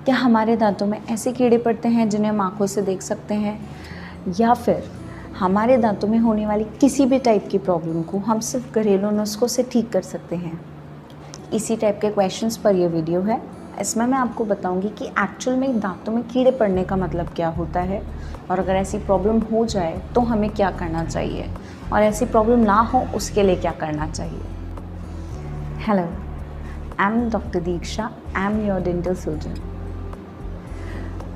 क्या हमारे दांतों में ऐसे कीड़े पड़ते हैं जिन्हें हम आँखों से देख सकते हैं, या फिर हमारे दांतों में होने वाली किसी भी टाइप की प्रॉब्लम को हम सिर्फ घरेलू नुस्खों से ठीक कर सकते हैं। इसी टाइप के क्वेश्चंस पर यह वीडियो है। इसमें मैं आपको बताऊंगी कि एक्चुअल में दांतों में कीड़े पड़ने का मतलब क्या होता है, और अगर ऐसी प्रॉब्लम हो जाए तो हमें क्या करना चाहिए, और ऐसी प्रॉब्लम ना हो उसके लिए क्या करना चाहिए। Hello, I am doctor Diksha, I am your dental surgeon.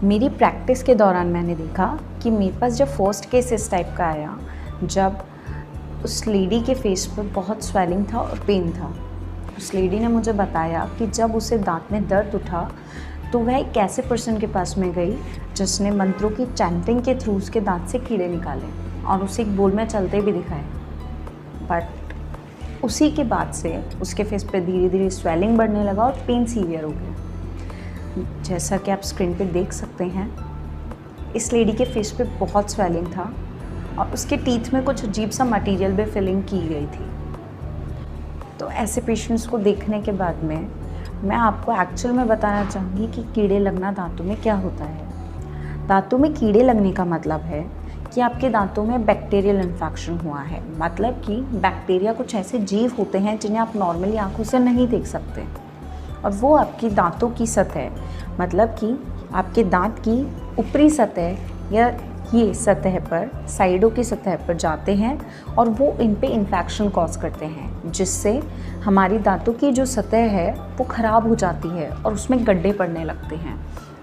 मेरी प्रैक्टिस के दौरान मैंने देखा कि मेरे पास जब फर्स्ट केस इस टाइप का आया, जब उस लेडी के फेस पर बहुत स्वेलिंग था और पेन था। उस लेडी ने मुझे बताया कि जब उसे दांत में दर्द उठा तो वह एक ऐसे पर्सन के पास में गई जिसने मंत्रों की चैंटिंग के थ्रू उसके दांत से कीड़े निकाले और उसे एक बोल में चलते भी दिखाए। बट उसी के बाद से उसके फेस पे धीरे धीरे स्वेलिंग बढ़ने लगा और पेन सीवियर हो गया। जैसा कि आप स्क्रीन पे देख सकते हैं, इस लेडी के फेस पे बहुत स्वेलिंग था और उसके टीथ में कुछ अजीब सा मटेरियल भी फिलिंग की गई थी। तो ऐसे पेशेंट्स को देखने के बाद में मैं आपको एक्चुअल में बताना चाहूँगी कि कीड़े लगना दांतों में क्या होता है। दांतों में कीड़े लगने का मतलब है कि आपके दांतों में बैक्टीरियल इन्फेक्शन हुआ है। मतलब कि बैक्टीरिया कुछ ऐसे जीव होते हैं जिन्हें आप नॉर्मली आंखों से नहीं देख सकते, और वो आपकी दांतों की सतह, मतलब कि आपके दांत की ऊपरी सतह या ये सतह पर, साइडों की सतह पर जाते हैं और वो इन पे इन्फेक्शन कॉज करते हैं, जिससे हमारी दांतों की जो सतह है वो ख़राब हो जाती है और उसमें गड्ढे पड़ने लगते हैं।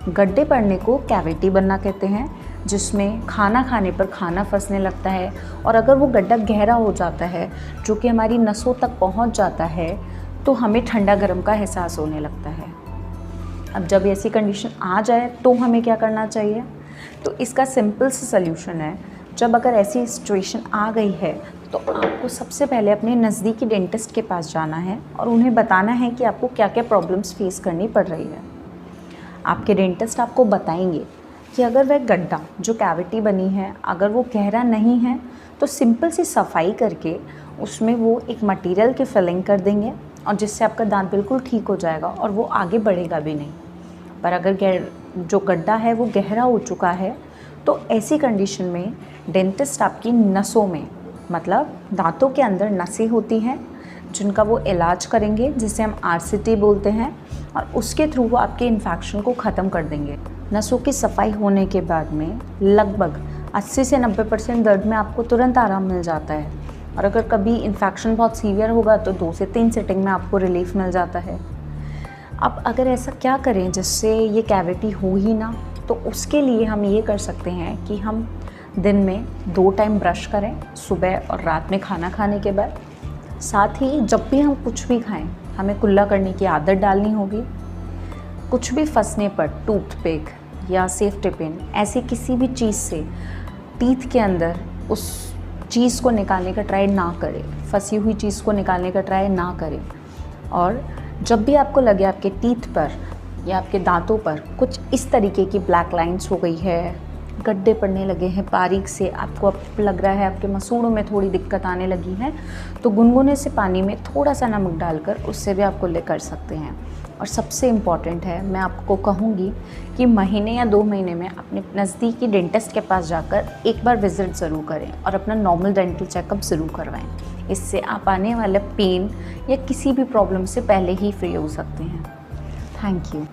गड्ढे पड़ने को कैविटी बनना कहते हैं, जिसमें खाना खाने पर खाना फंसने लगता है, और अगर वो गड्ढा गहरा हो जाता है जो कि हमारी नसों तक पहुंच जाता है तो हमें ठंडा गर्म का एहसास होने लगता है। अब जब ऐसी कंडीशन आ जाए तो हमें क्या करना चाहिए? तो इसका सिंपल सा सल्यूशन है, जब अगर ऐसी सिचुएशन आ गई है तो आपको सबसे पहले अपने नज़दीकी डेंटिस्ट के पास जाना है और उन्हें बताना है कि आपको क्या क्या प्रॉब्लम्स फेस करनी पड़ रही है। आपके डेंटिस्ट आपको बताएंगे कि अगर वह गड्ढा जो कैविटी बनी है अगर वो गहरा नहीं है तो सिंपल सी सफाई करके उसमें वो एक मटेरियल की फिलिंग कर देंगे, और जिससे आपका दांत बिल्कुल ठीक हो जाएगा और वो आगे बढ़ेगा भी नहीं। पर अगर जो गड्ढा है वो गहरा हो चुका है तो ऐसी कंडीशन में डेंटिस्ट आपकी नसों में, मतलब दांतों के अंदर नसें होती हैं जिनका वो इलाज करेंगे, जिसे हम RCT बोलते हैं, और उसके थ्रू वो आपके इन्फेक्शन को ख़त्म कर देंगे। नसों की सफाई होने के बाद में लगभग 80 से 90% दर्द में आपको तुरंत आराम मिल जाता है, और अगर कभी इन्फेक्शन बहुत सीवियर होगा तो 2 से 3 सिटिंग में आपको रिलीफ मिल जाता है। अब अगर ऐसा क्या करें जिससे ये कैविटी हो ही ना, तो उसके लिए हम ये कर सकते हैं कि हम दिन में 2 टाइम ब्रश करें, सुबह और रात में खाना खाने के बाद। साथ ही जब भी हम कुछ भी खाएं हमें कुल्ला करने की आदत डालनी होगी। कुछ भी फंसने पर टूथपिक या सेफ्टी पिन, ऐसी किसी भी चीज़ से टीथ के अंदर उस चीज़ को निकालने का ट्राई ना करें, फंसी हुई चीज़ को निकालने का ट्राई ना करें। और जब भी आपको लगे आपके टीथ पर या आपके दांतों पर कुछ इस तरीके की ब्लैक लाइंस हो गई है, गड्ढे पड़ने लगे हैं बारीक से, आपको अब लग रहा है आपके मसूड़ों में थोड़ी दिक्कत आने लगी है, तो गुनगुने से पानी में थोड़ा सा नमक डालकर उससे भी आप कुल्ले कर सकते हैं। और सबसे इम्पॉर्टेंट है, मैं आपको कहूँगी कि महीने या 2 महीने में अपने नज़दीकी डेंटिस्ट के पास जाकर एक बार विज़िट ज़रूर करें और अपना नॉर्मल डेंटल चेकअप ज़रूर करवाएं। इससे आप आने वाले पेन या किसी भी प्रॉब्लम से पहले ही फ्री हो सकते हैं। Thank you.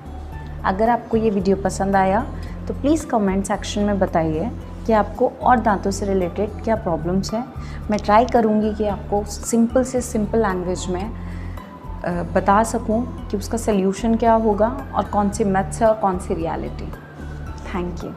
अगर आपको ये वीडियो पसंद आया तो प्लीज़ कमेंट सेक्शन में बताइए कि आपको और दांतों से रिलेटेड क्या प्रॉब्लम्स हैं। मैं ट्राई करूँगी कि आपको सिंपल से सिंपल लैंग्वेज में बता सकूं कि उसका सल्यूशन क्या होगा और कौन से मैथ्स है और कौन सी रियलिटी। Thank you.